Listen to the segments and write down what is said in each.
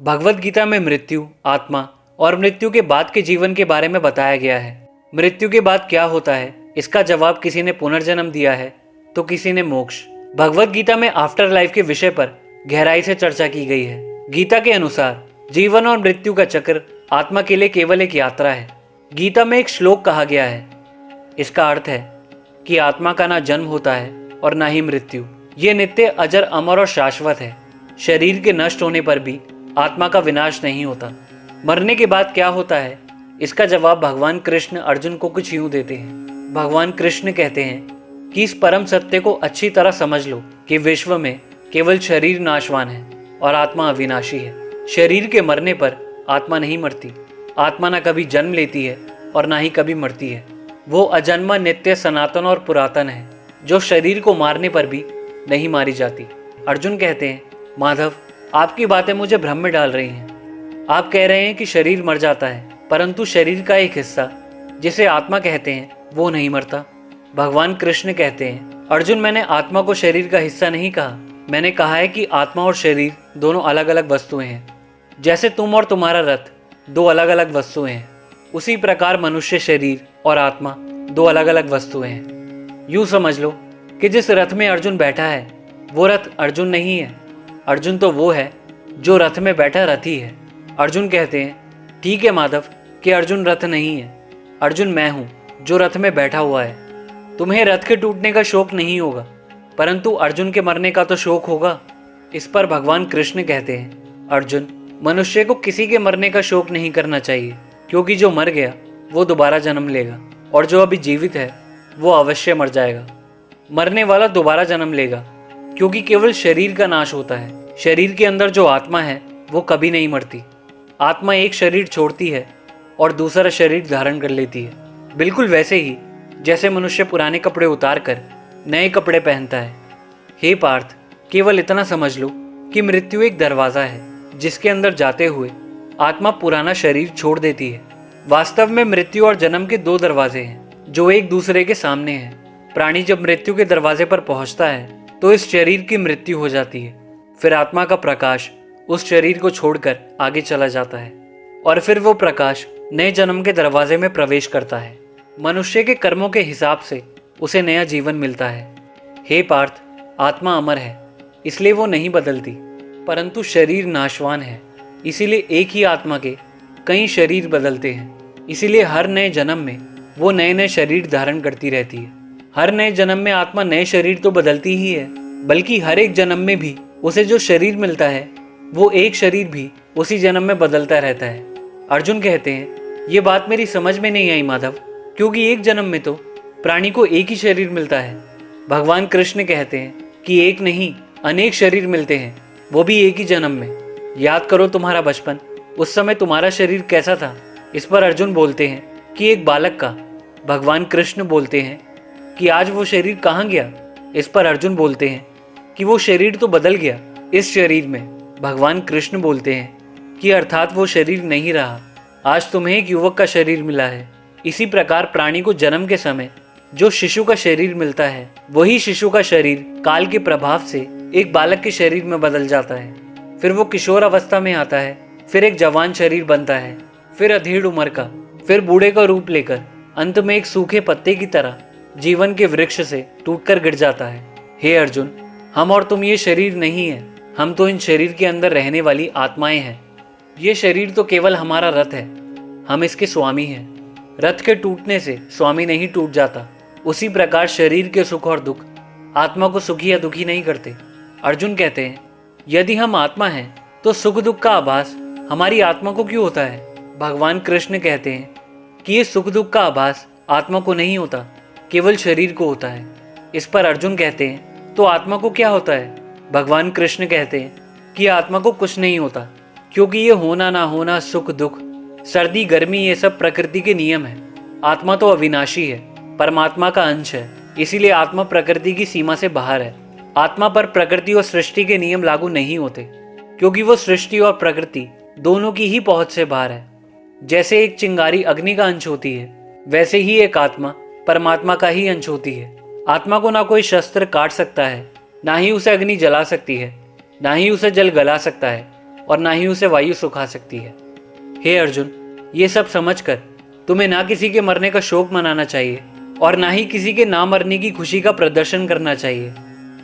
भगवत गीता में मृत्यु, आत्मा और मृत्यु के बाद के जीवन के बारे में बताया गया है। मृत्यु के बाद क्या होता है, इसका जवाब किसी ने पुनर्जन्म दिया है तो किसी ने मोक्ष। भगवत गीता में आफ्टर लाइफ के विषय पर गहराई से चर्चा की गई है। गीता के अनुसार जीवन और मृत्यु का चक्र आत्मा के लिए केवल एक यात्रा है। गीता में एक श्लोक कहा गया है, इसका अर्थ है कि आत्मा का ना जन्म होता है और ना ही मृत्यु। ये नित्य, अजर, अमर और शाश्वत है। शरीर के नष्ट होने पर भी आत्मा का विनाश नहीं होता। मरने के बाद क्या होता है, इसका जवाब भगवान कृष्ण अर्जुन को कुछ यूं देते हैं। भगवान कृष्ण कहते हैं कि इस परम सत्य को अच्छी तरह समझ लो कि विश्व में केवल शरीर नाशवान है और आत्मा अविनाशी है। शरीर के मरने पर आत्मा नहीं मरती। आत्मा ना कभी जन्म लेती है और ना ही कभी मरती है। वो अजन्मा, नित्य, सनातन और पुरातन है, जो शरीर को मारने पर भी नहीं मारी जाती। अर्जुन कहते हैं, माधव, आपकी बातें मुझे भ्रम में डाल रही हैं। आप कह रहे हैं कि शरीर मर जाता है, परंतु शरीर का एक हिस्सा जिसे आत्मा कहते हैं वो नहीं मरता। भगवान कृष्ण कहते हैं, अर्जुन, मैंने आत्मा को शरीर का हिस्सा नहीं कहा। मैंने कहा है कि आत्मा और शरीर दोनों अलग अलग वस्तुएं हैं। जैसे तुम और तुम्हारा रथ दो अलग अलग वस्तुएं हैं, उसी प्रकार मनुष्य शरीर और आत्मा दो अलग अलग वस्तुएं हैं। यूं समझ लो कि जिस रथ में अर्जुन बैठा है वो रथ अर्जुन नहीं है। अर्जुन तो वो है जो रथ में बैठा रथी है। अर्जुन कहते हैं, ठीक है माधव, कि अर्जुन रथ नहीं है। अर्जुन मैं हूँ जो रथ में बैठा हुआ है। तुम्हें रथ के टूटने का शोक नहीं होगा, परंतु अर्जुन के मरने का तो शोक होगा। इस पर भगवान कृष्ण कहते हैं, अर्जुन, मनुष्य को किसी के मरने का शोक नहीं करना चाहिए, क्योंकि जो मर गया वो दोबारा जन्म लेगा और जो अभी जीवित है वो अवश्य मर जाएगा। मरने वाला दोबारा जन्म लेगा, क्योंकि केवल शरीर का नाश होता है। शरीर के अंदर जो आत्मा है वो कभी नहीं मरती। आत्मा एक शरीर छोड़ती है और दूसरा शरीर धारण कर लेती है, बिल्कुल वैसे ही जैसे मनुष्य पुराने कपड़े उतार कर नए कपड़े पहनता है। हे पार्थ, केवल इतना समझ लो कि मृत्यु एक दरवाज़ा है जिसके अंदर जाते हुए आत्मा पुराना शरीर छोड़ देती है। वास्तव में मृत्यु और जन्म के दो दरवाजे हैं जो एक दूसरे के सामने हैं। प्राणी जब मृत्यु के दरवाजे पर पहुंचता है तो इस शरीर की मृत्यु हो जाती है। फिर आत्मा का प्रकाश उस शरीर को छोड़कर आगे चला जाता है और फिर वो प्रकाश नए जन्म के दरवाजे में प्रवेश करता है। मनुष्य के कर्मों के हिसाब से उसे नया जीवन मिलता है। हे पार्थ, आत्मा अमर है, इसलिए वो नहीं बदलती, परंतु शरीर नाशवान है, इसीलिए एक ही आत्मा के कई शरीर बदलते हैं। इसीलिए हर नए जन्म में वो नए नए शरीर धारण करती रहती है। हर नए जन्म में आत्मा नए शरीर तो बदलती ही है, बल्कि हर एक जन्म में भी उसे जो शरीर मिलता है वो एक शरीर भी उसी जन्म में बदलता रहता है। अर्जुन कहते हैं, ये बात मेरी समझ में नहीं आई माधव, क्योंकि एक जन्म में तो प्राणी को एक ही शरीर मिलता है। भगवान कृष्ण कहते हैं कि एक नहीं, अनेक शरीर मिलते हैं, वो भी एक ही जन्म में। याद करो तुम्हारा बचपन, उस समय तुम्हारा शरीर कैसा था। इस पर अर्जुन बोलते हैं कि एक बालक का। भगवान कृष्ण बोलते हैं कि आज वो शरीर कहाँ गया। इस पर अर्जुन बोलते हैं कि वो शरीर तो बदल गया इस शरीर में। भगवान कृष्ण बोलते हैं कि अर्थात वो शरीर नहीं रहा, आज तुम्हें एक युवक का शरीर मिला है। इसी प्रकार प्राणी को जन्म के समय जो शिशु का शरीर मिलता है, वही शिशु का शरीर काल के प्रभाव से एक बालक के शरीर में बदल जाता है। फिर वो किशोर अवस्था में आता है, फिर एक जवान शरीर बनता है, फिर अधेड़ उम्र का, फिर बूढ़े का रूप लेकर अंत में एक सूखे पत्ते की तरह जीवन के वृक्ष से टूटकर गिर जाता है। हे अर्जुन, हम और तुम ये शरीर नहीं है, हम तो इन शरीर के अंदर रहने वाली आत्माएं हैं। ये शरीर तो केवल हमारा रथ है, हम इसके स्वामी हैं। रथ के टूटने से स्वामी नहीं टूट जाता, उसी प्रकार शरीर के सुख और दुख आत्मा को सुखी या दुखी नहीं करते। अर्जुन कहते हैं, यदि हम आत्मा हैं तो सुख दुख का आभास हमारी आत्मा को क्यों होता है। भगवान कृष्ण कहते हैं कि ये सुख दुख का आभास आत्मा को नहीं होता, केवल शरीर को होता है। इस पर अर्जुन कहते हैं, तो आत्मा को क्या होता है। भगवान कृष्ण कहते हैं कि आत्मा को कुछ नहीं होता, क्योंकि ये होना ना होना, सुख दुख, सर्दी गर्मी, ये सब प्रकृति के नियम है। आत्मा तो अविनाशी है, परमात्मा का अंश है, इसीलिए आत्मा प्रकृति की सीमा से बाहर है। आत्मा पर प्रकृति और सृष्टि के नियम लागू नहीं होते, क्योंकि वो सृष्टि और प्रकृति दोनों की ही पहुंच से बाहर है। जैसे एक चिंगारी अग्नि का अंश होती है, वैसे ही एक आत्मा परमात्मा का ही अंश होती है। आत्मा को ना कोई शस्त्र काट सकता है, ना ही उसे अग्नि जला सकती है, ना ही उसे जल गला सकता है। और ना ही उसे वायु सुखा सकती है। हे अर्जुन, ये सब समझकर तुम्हें ना किसी के मरने का शोक मनाना चाहिए और ना ही किसी के ना मरने की खुशी का प्रदर्शन करना चाहिए।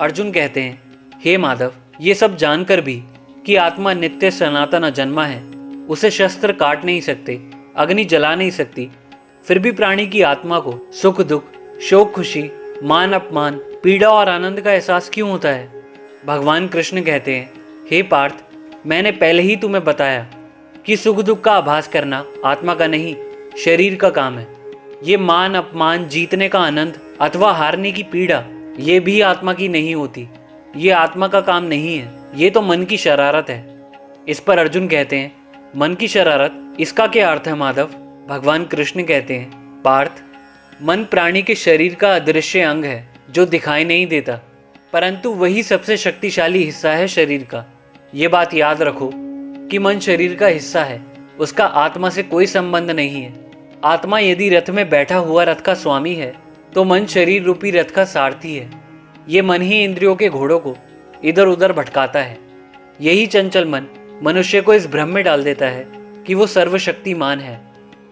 अर्जुन कहते हैं, हे माधव, ये सब जानकर भी कि आत्मा नित्य सनातन अजन्मा है, उसे शस्त्र काट नहीं सकते, अग्नि जला नहीं सकती, फिर भी प्राणी की आत्मा को सुख दुख, शोक खुशी, मान अपमान, पीड़ा और आनंद का एहसास क्यों होता है? भगवान कृष्ण कहते हैं, हे पार्थ, मैंने पहले ही तुम्हें बताया कि सुख दुख का आभास करना आत्मा का नहीं, शरीर का काम है। ये मान अपमान, जीतने का आनंद अथवा हारने की पीड़ा, ये भी आत्मा की नहीं होती। ये आत्मा का काम नहीं है, ये तो मन की शरारत है। इस पर अर्जुन कहते हैं, मन की शरारत, इसका क्या अर्थ है माधव? भगवान कृष्ण कहते हैं, पार्थ, मन प्राणी के शरीर का अदृश्य अंग है जो दिखाई नहीं देता, परंतु वही सबसे शक्तिशाली हिस्सा है शरीर का। ये बात याद रखो कि मन शरीर का हिस्सा है, उसका आत्मा से कोई संबंध नहीं है। आत्मा यदि रथ में बैठा हुआ रथ का स्वामी है तो मन शरीर रूपी रथ का सारथी है। ये मन ही इंद्रियों के घोड़ों को इधर उधर भटकाता है। यही चंचल मन मनुष्य को इस भ्रम में डाल देता है कि वो सर्वशक्तिमान है,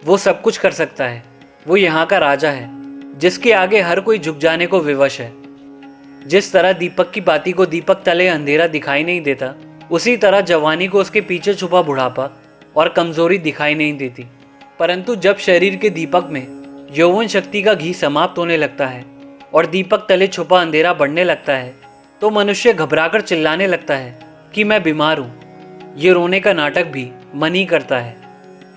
वो सब कुछ कर सकता है, वो यहाँ का राजा है जिसके आगे हर कोई झुक जाने को विवश है। जिस तरह दीपक की बाती को दीपक तले अंधेरा दिखाई नहीं देता, उसी तरह जवानी को उसके पीछे छुपा बुढ़ापा और कमजोरी दिखाई नहीं देती। परंतु जब शरीर के दीपक में यौवन शक्ति का घी समाप्त होने लगता है और दीपक तले छुपा अंधेरा बढ़ने लगता है, तो मनुष्य घबराकर चिल्लाने लगता है कि मैं बीमार हूँ। ये रोने का नाटक भी मन ही करता है।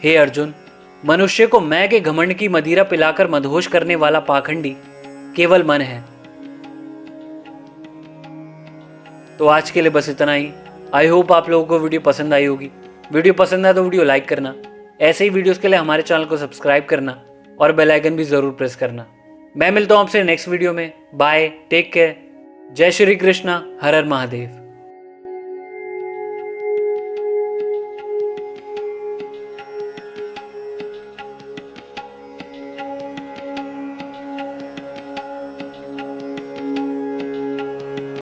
हे अर्जुन, मनुष्य को मैं के घमंड की मदिरा पिलाकर मदहोश करने वाला पाखंडी केवल मन है। तो आज के लिए बस इतना ही। आई होप आप लोगों को वीडियो पसंद आई होगी। वीडियो पसंद आए तो वीडियो लाइक करना, ऐसे ही वीडियोस के लिए हमारे चैनल को सब्सक्राइब करना और बेल आइकन भी जरूर प्रेस करना। मैं मिलता हूं आपसे नेक्स्ट वीडियो में। बाय, टेक केयर, जय श्री कृष्णा, हर हर महादेव।